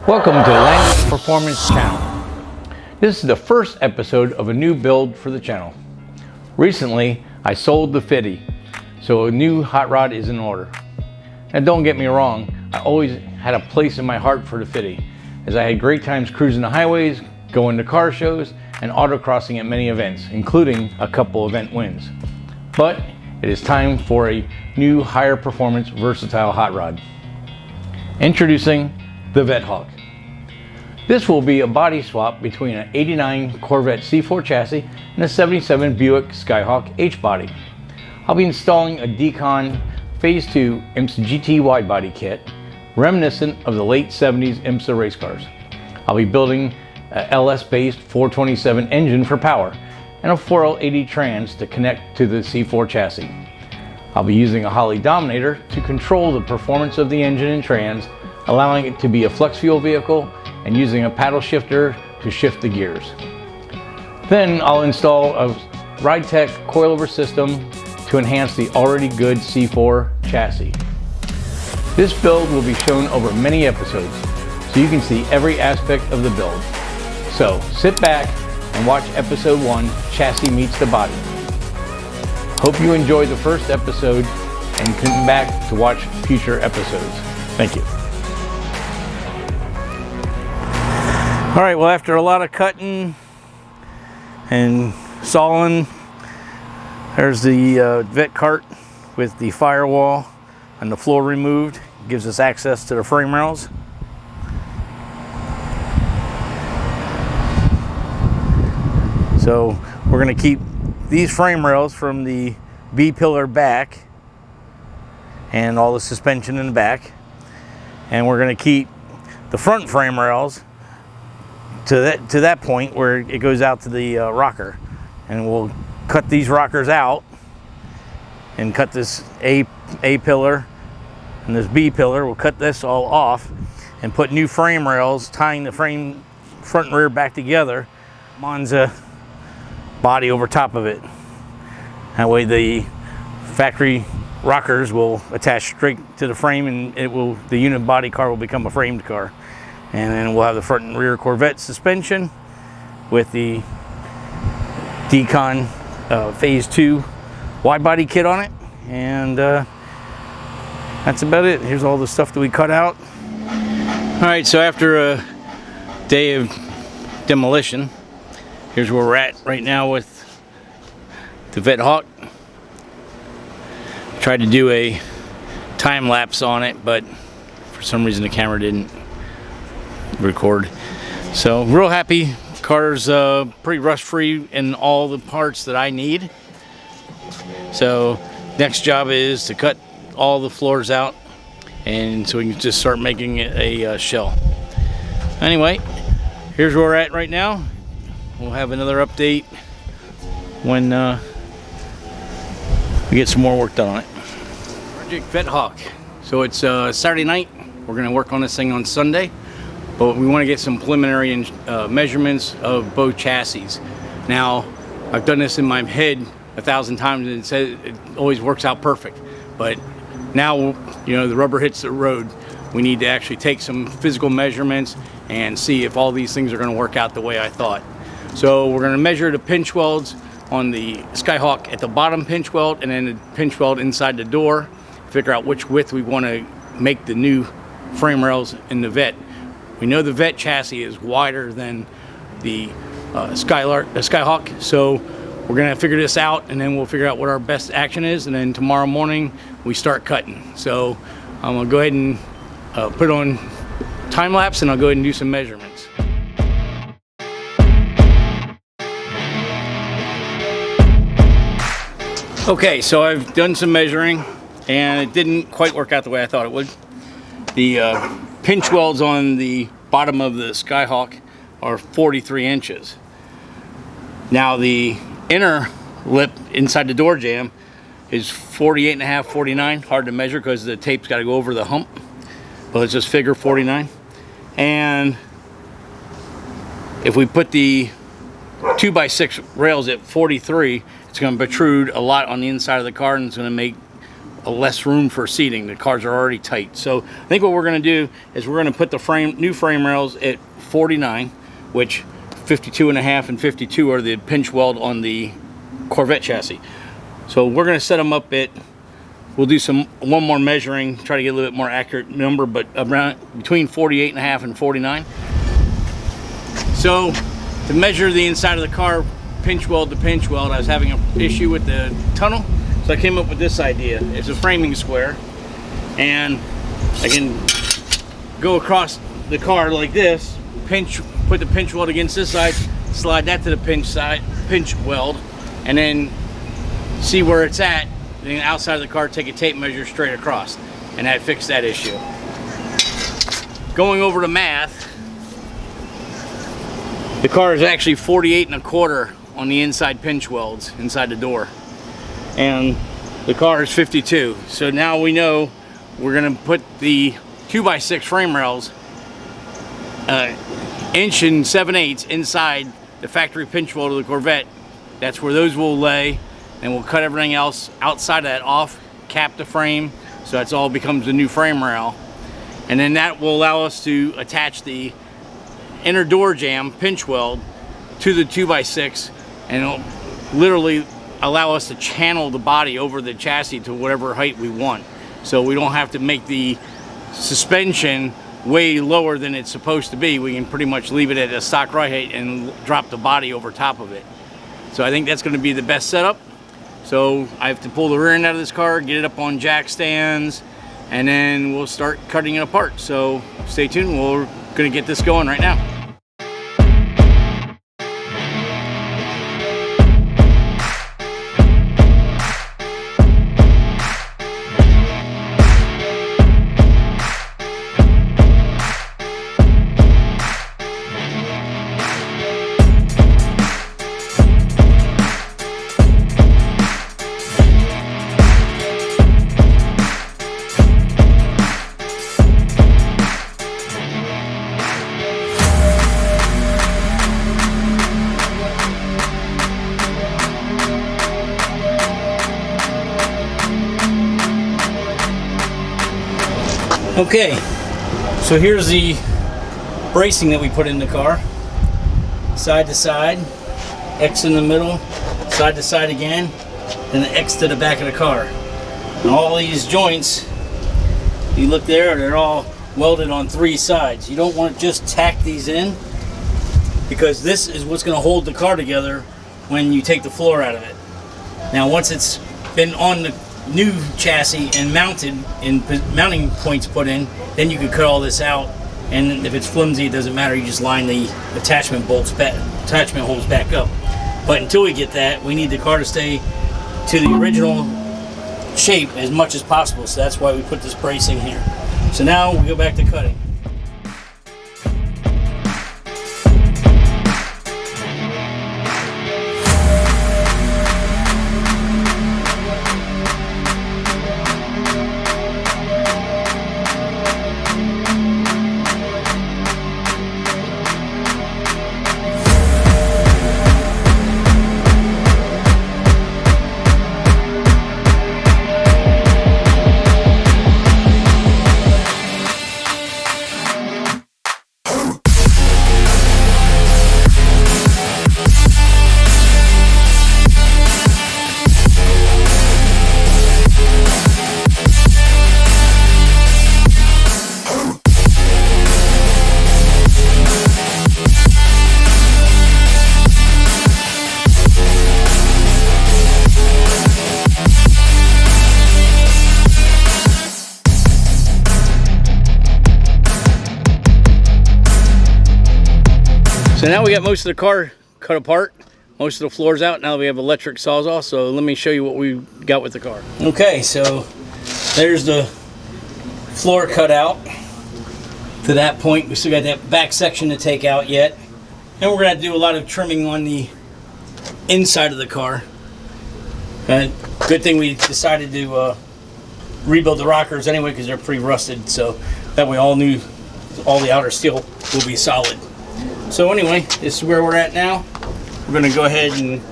Welcome to Landis Performance Channel. This is the first episode of a new build for the channel. Recently, I sold the 50, so a new hot rod is in order. And don't get me wrong, I always had a place in my heart for the 50, as I had great times cruising the highways, going to car shows, and autocrossing at many events, including a couple event wins. But it is time for a new higher performance versatile hot rod. Introducing the Vettehawk. This will be a body swap between an 89 Corvette C4 chassis and a 77 Buick Skyhawk H body. I'll be installing a Dekon Phase 2 IMSA GT wide body kit, reminiscent of the late 70s IMSA race cars. I'll be building a LS-based 427 engine for power and a 4L80 trans to connect to the C4 chassis. I'll be using a Holley Dominator to control the performance of the engine and trans, allowing it to be a flex fuel vehicle, and using a paddle shifter to shift the gears. Then I'll install a RideTech coilover system to enhance the already good C4 chassis. This build will be shown over many episodes, so you can see every aspect of the build. So sit back and watch episode 1, Chassis Meets the Body. Hope you enjoyed the first episode and come back to watch future episodes. Thank you. All right, well, after a lot of cutting and sawing, there's the Vettekart with the firewall and the floor removed. It gives us access to the frame rails. So we're going to keep these frame rails from the B-pillar back and all the suspension in the back. And we're going to keep the front frame rails to that point where it goes out to the rocker, and we'll cut these rockers out and cut this A pillar and this B pillar. We'll cut this all off and put new frame rails tying the frame front and rear back together. Monza body over top of it. That way the factory rockers will attach straight to the frame, and the unit body car will become a framed car. And then we'll have the front and rear Corvette suspension with the Dekon Phase 2 wide body kit on it. And that's about it. Here's all the stuff that we cut out. All right, so after a day of demolition, here's where we're at right now with the Vettehawk. Tried to do a time lapse on it, but for some reason the camera didn't record. So real happy. Car's pretty rust free in all the parts that I need. So next job is to cut all the floors out, and so we can just start making it a shell. Anyway, here's where we're at right now. We'll have another update when we get some more work done on it. Project Vettehawk. So it's Saturday night. We're going to work on this thing on Sunday, but we want to get some preliminary measurements of both chassis. Now, I've done this in my head 1,000 times, and it says it always works out perfect. But now, you know, the rubber hits the road. We need to actually take some physical measurements and see if all these things are going to work out the way I thought. So we're going to measure the pinch welds on the Skyhawk at the bottom pinch weld, and then the pinch weld inside the door. Figure out which width we want to make the new frame rails in the Vette. We know the Vette chassis is wider than the Skyhawk, so we're going to figure this out, and then we'll figure out what our best action is, and then tomorrow morning we start cutting. So I'm going to go ahead and put on time lapse, and I'll go ahead and do some measurements. Okay, so I've done some measuring, and it didn't quite work out the way I thought it would. The pinch welds on the bottom of the Skyhawk are 43 inches. Now the inner lip inside the door jamb is 48 and a half, 49. Hard to measure because the tape's got to go over the hump, but let's just figure 49. And if we put the 2x6 rails at 43, it's going to protrude a lot on the inside of the car, and it's going to make less room for seating. The cars are already tight. So I think what we're going to do is we're going to put the new frame rails at 49, which 52.5 and 52 are the pinch weld on the Corvette chassis. So we're going to set them up at, we'll do one more measuring, try to get a little bit more accurate number, but around between 48.5 and 49. So to measure the inside of the car, pinch weld to pinch weld, I was having an issue with the tunnel. So I came up with this idea. It's a framing square, and I can go across the car like this, put the pinch weld against this side, slide that to the pinch weld, and then see where it's at. Then outside of the car, take a tape measure straight across, and that fixed that issue. Going over to math, the car is actually 48.25 on the inside pinch welds inside the door, and the car is 52. So now we know we're going to put the 2x6 frame rails 1 7/8 inside the factory pinch weld of the Corvette. That's where those will lay, and we'll cut everything else outside of that off, cap the frame, so that's all becomes the new frame rail. And then that will allow us to attach the inner door jamb pinch weld to the 2x6, and it'll literally allow us to channel the body over the chassis to whatever height we want. So we don't have to make the suspension way lower than it's supposed to be. We can pretty much leave it at a stock ride height and drop the body over top of it. So I think that's going to be the best setup. So I have to pull the rear end out of this car, get it up on jack stands, and then we'll start cutting it apart. So stay tuned, we're going to get this going right now. Okay, so here's the bracing that we put in the car. Side to side, X in the middle, side to side again, and the X to the back of the car. And all these joints, you look there, they're all welded on 3 sides. You don't want to just tack these in, because this is what's going to hold the car together when you take the floor out of it. Now once it's been on the new chassis and mounted and mounting points put in, then you can cut all this out, and if it's flimsy, it doesn't matter, you just line the attachment holes back up. But until we get that, we need the car to stay to the original shape as much as possible, so that's why we put this bracing here. So now we go back to cutting. So now we got most of the car cut apart, most of the floors out. Now we have electric sawzall, so let me show you what we got with the car. Okay, so there's the floor cut out to that point. We still got that back section to take out yet. And we're going to do a lot of trimming on the inside of the car. And good thing we decided to rebuild the rockers anyway, because they're pretty rusted, so that way all the outer steel will be solid. So anyway, this is where we're at now. We're going to go ahead and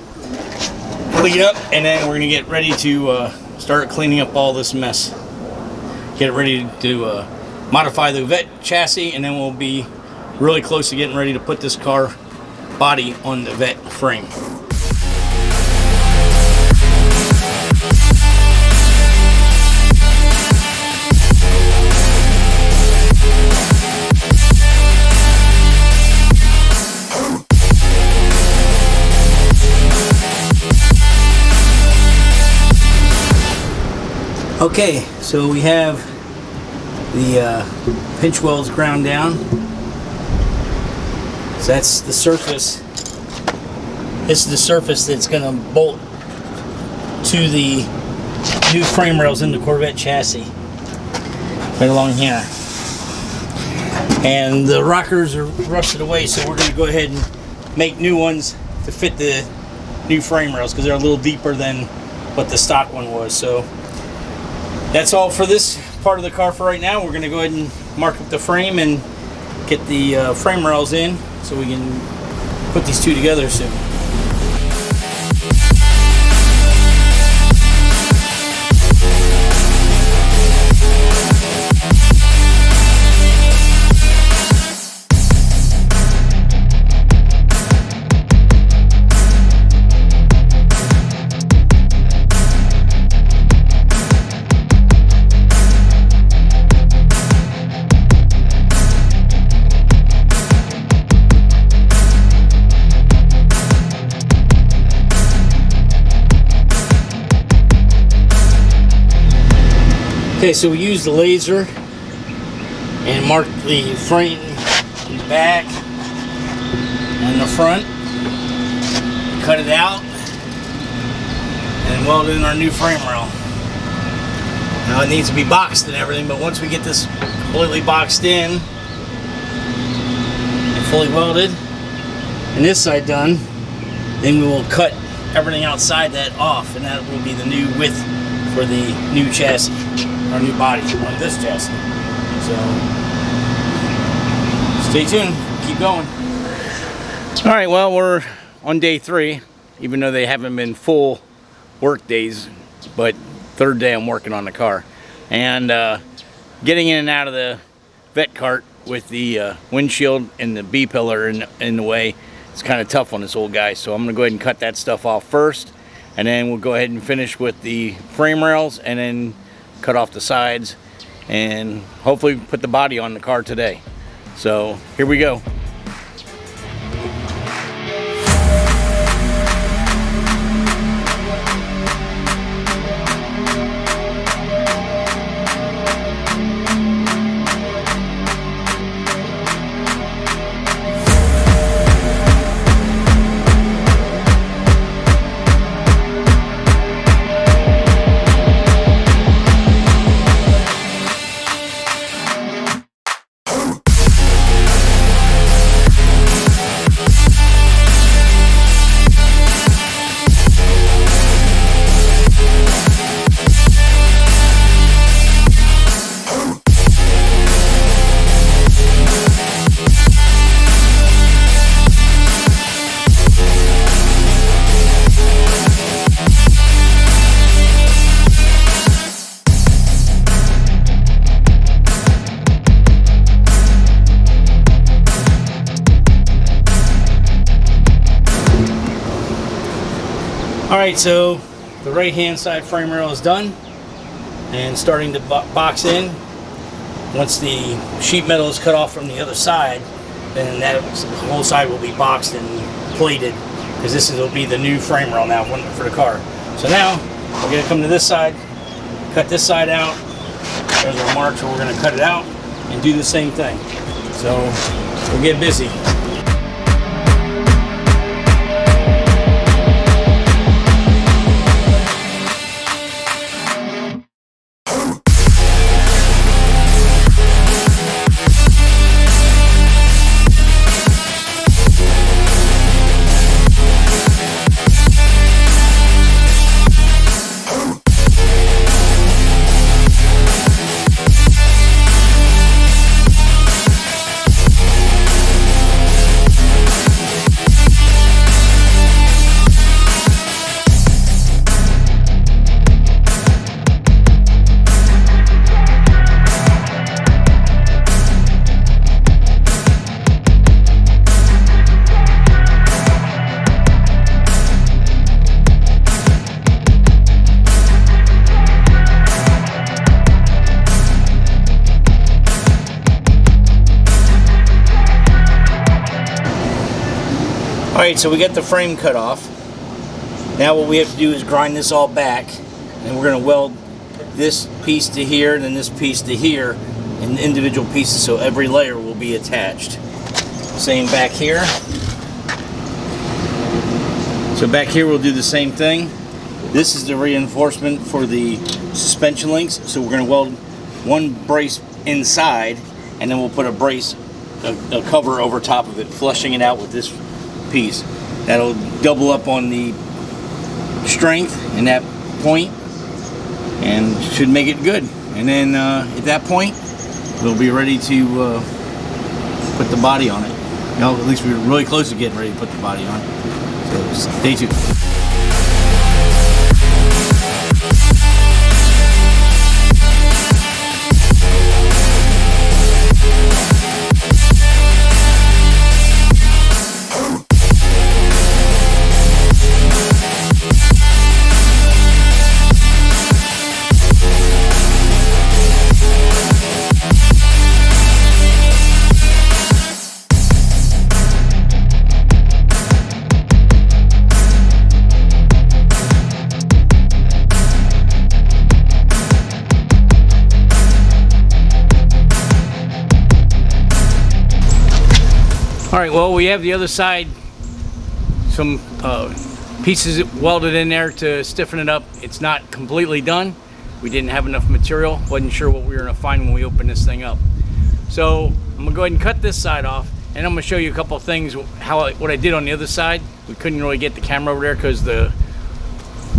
clean up, and then we're going to get ready to start cleaning up all this mess. Get ready to modify the Vette chassis, and then we'll be really close to getting ready to put this car body on the Vette frame. Okay, so we have the pinch welds ground down. So that's the surface. This is the surface that's going to bolt to the new frame rails in the Corvette chassis. Right along here. And the rockers are rusted away, so we're going to go ahead and make new ones to fit the new frame rails because they're a little deeper than what the stock one was. So that's all for this part of the car for right now. We're going to go ahead and mark up the frame and get the frame rails in so we can put these two together soon. Okay, so we used the laser and marked the frame in the back and the front. Cut it out and welded in our new frame rail. Now it needs to be boxed and everything, but once we get this completely boxed in and fully welded and this side done, then we will cut everything outside that off, and that will be the new width for the new chassis. Our new body on this chassis. So stay tuned, keep going. All right, well, we're on day 3, even though they haven't been full work days, but third day I'm working on the car. And getting in and out of the Vettekart with the windshield and the B-pillar in the way, it's kind of tough on this old guy. So I'm gonna go ahead and cut that stuff off first, and then we'll go ahead and finish with the frame rails, and then cut off the sides, and hopefully put the body on the car today. So here we go. Alright, so the right hand side frame rail is done and starting to box in. Once the sheet metal is cut off from the other side, then that whole side will be boxed and plated, because this will be the new frame rail now for the car. So now we're going to come to this side, cut this side out. There's our mark, so we're going to cut it out and do the same thing. So we'll get busy. Alright, so we got the frame cut off. Now what we have to do is grind this all back, and we're going to weld this piece to here and then this piece to here in individual pieces, so every layer will be attached. Same back here. So back here we'll do the same thing. This is the reinforcement for the suspension links, so we're going to weld one brace inside, and then we'll put a brace, a cover over top of it, flushing it out with this piece. That'll double up on the strength in that point and should make it good. And then at that point we'll be ready to put the body on it. At least we're really close to getting ready to put the body on it. So stay tuned. Alright, well, we have the other side, some pieces welded in there to stiffen it up. It's not completely done. We didn't have enough material. Wasn't sure what we were going to find when we opened this thing up. So I'm going to go ahead and cut this side off, and I'm going to show you a couple of things, what I did on the other side. We couldn't really get the camera over there because the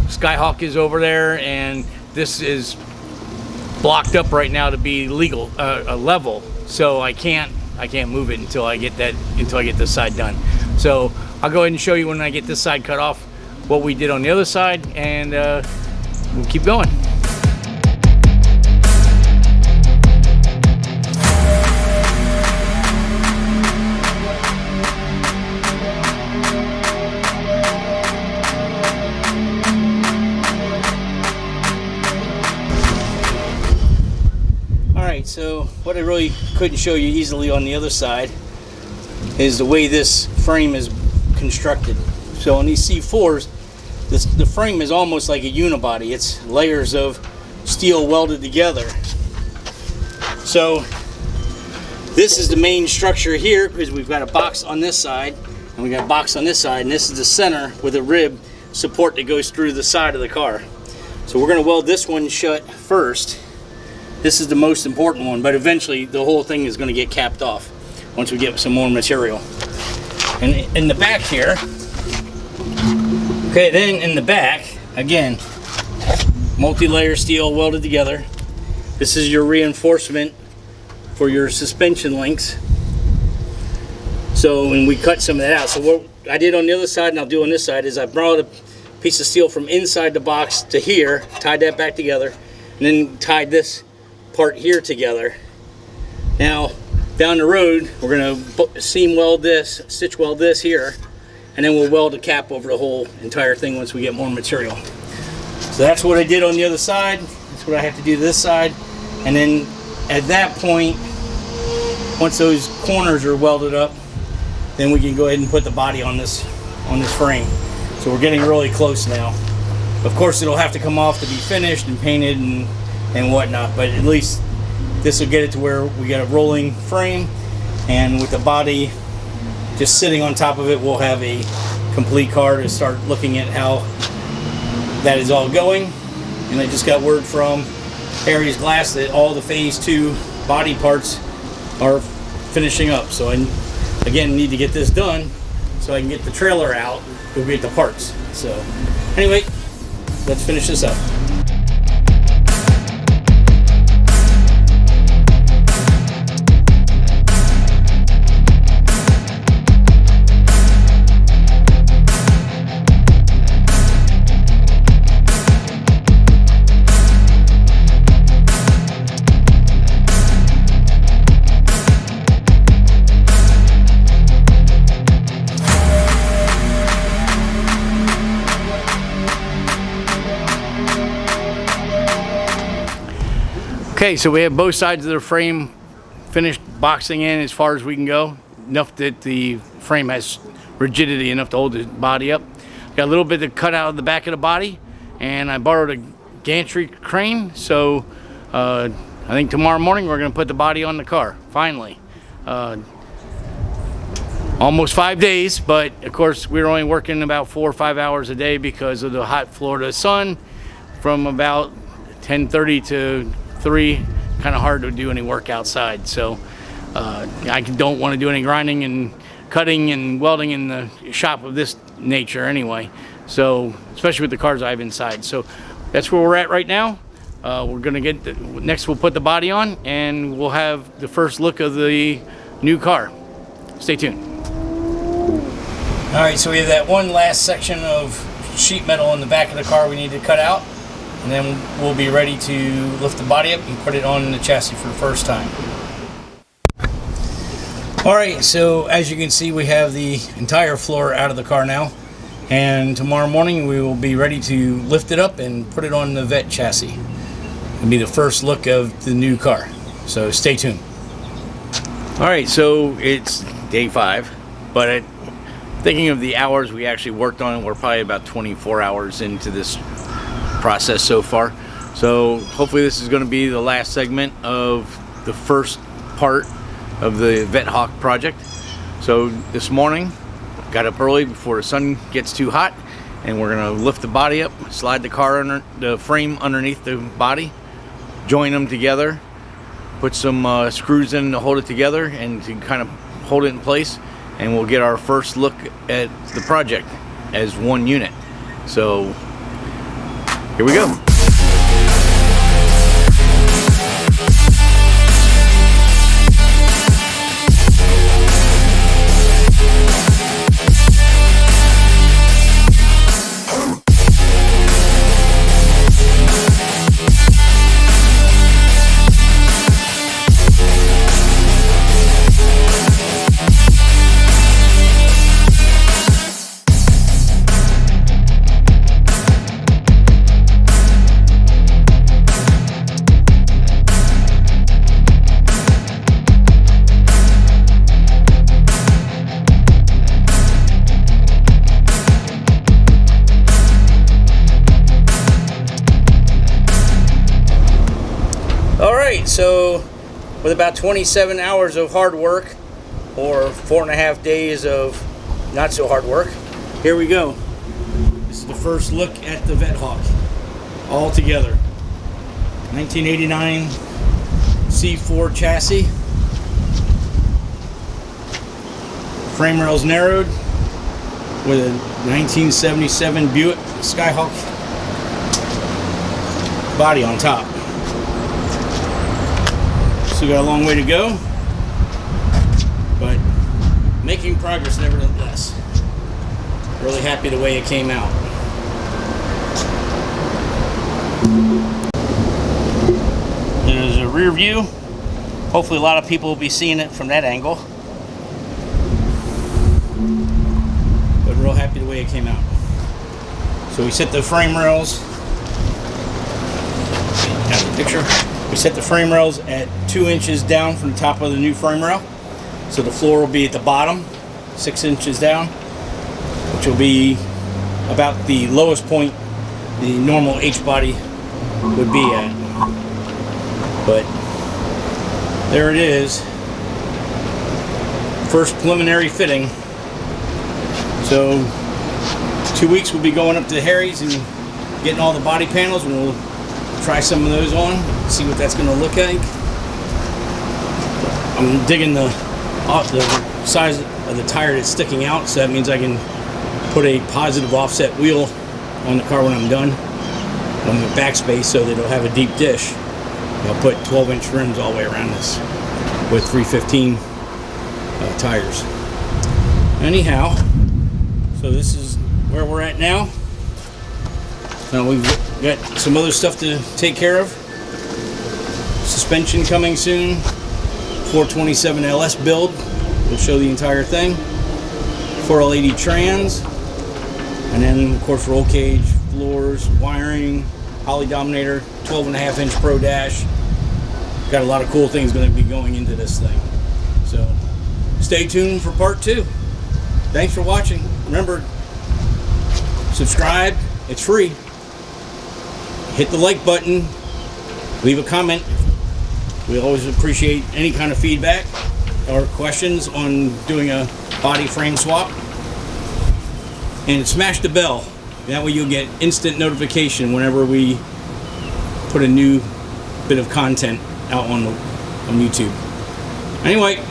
Skyhawk is over there, and this is blocked up right now to be legal, level. So I can't move it until I get this side done. So I'll go ahead and show you when I get this side cut off what we did on the other side, and we'll keep going. So what I really couldn't show you easily on the other side is the way this frame is constructed. So on these C4s, the frame is almost like a unibody. It's layers of steel welded together. So this is the main structure here, because we've got a box on this side and we got a box on this side, and this is the center with a rib support that goes through the side of the car. So we're going to weld this one shut first. This is the most important one, but eventually the whole thing is going to get capped off once we get some more material. And in the back here, okay, then in the back, again, multi-layer steel welded together. This is your reinforcement for your suspension links. So, and we cut some of that out. So what I did on the other side and I'll do on this side is I brought a piece of steel from inside the box to here, tied that back together, and then tied this part here together. Now down the road we're going to seam weld this, stitch weld this here, and then we'll weld a cap over the whole entire thing once we get more material. So that's what I did on the other side. That's what I have to do to this side. And then at that point, once those corners are welded up, then we can go ahead and put the body on this frame. So we're getting really close now. Of course it'll have to come off to be finished and painted and whatnot, but at least this will get it to where we got a rolling frame, and with the body just sitting on top of it, we'll have a complete car to start looking at how that is all going. And I just got word from Harry's Glass that all the phase 2 body parts are finishing up. So I again need to get this done so I can get the trailer out, go get the parts. So anyway, let's finish this up. Okay, so we have both sides of the frame finished boxing in as far as we can go. Enough that the frame has rigidity enough to hold the body up. Got a little bit to cut out of the back of the body, and I borrowed a gantry crane, so I think tomorrow morning we're going to put the body on the car, finally. Almost 5 days, but of course we're only working about 4 or 5 hours a day because of the hot Florida sun from about 10:30 to 3. Kind of hard to do any work outside, so I don't want to do any grinding and cutting and welding in the shop of this nature anyway, so especially with the cars I have inside. So that's where we're at right now. We're gonna get next, we'll put the body on and we'll have the first look of the new car. Stay tuned. All right, so we have that one last section of sheet metal in the back of the car we need to cut out, and then we'll be ready to lift the body up and put it on the chassis for the first time. All right, so as you can see, we have the entire floor out of the car now, and tomorrow morning we will be ready to lift it up and put it on the Vette chassis. It'll be the first look of the new car, so stay tuned. All right, so it's day 5, but thinking of the hours we actually worked on it, we're probably about 24 hours into this process so far. So hopefully this is going to be the last segment of the first part of the Vettehawk project. So this morning, got up early before the sun gets too hot, and we're going to lift the body up, slide the car under the frame underneath the body, join them together, put some screws in to hold it together and to kind of hold it in place, and we'll get our first look at the project as one unit. So here we go. So with about 27 hours of hard work, or 4.5 days of not so hard work, here we go. This is the first look at the Vettehawk all together. 1989 C4 chassis, frame rails narrowed with a 1977 Buick Skyhawk body on top. Still got a long way to go, but making progress nevertheless. Really happy the way it came out. There's a rear view. Hopefully a lot of people will be seeing it from that angle. But real happy the way it came out. So we set the frame rails. Have the picture. We set the frame rails at 2 inches down from the top of the new frame rail. So the floor will be at the bottom, 6 inches down, which will be about the lowest point the normal H body would be at. But there it is. First preliminary fitting. So 2 weeks we'll be going up to Harry's and getting all the body panels, and we'll try some of those on, see what that's going to look like. I'm digging the size of the tire that's sticking out, so that means I can put a positive offset wheel on the car when I'm done on the backspace, so that it'll have a deep dish. I'll put 12-inch rims all the way around this with 315 tires. Anyhow, so this is where we're at now. Now we've got some other stuff to take care of. Suspension coming soon. 427 LS build. We'll show the entire thing. 4L80 trans. And then of course roll cage, floors, wiring, Holley Dominator, 12.5-inch Pro Dash. Got a lot of cool things going to be going into this thing. So stay tuned for part 2. thanks for watching. Remember, subscribe, it's free. Hit the like button, leave a comment. We always appreciate any kind of feedback or questions on doing a body frame swap. And smash the bell. That way you'll get instant notification whenever we put a new bit of content out on YouTube. Anyway,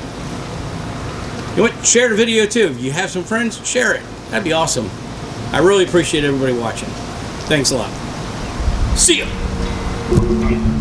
you know what? Share the video too. If you have some friends, share it. That'd be awesome. I really appreciate everybody watching. Thanks a lot. See ya.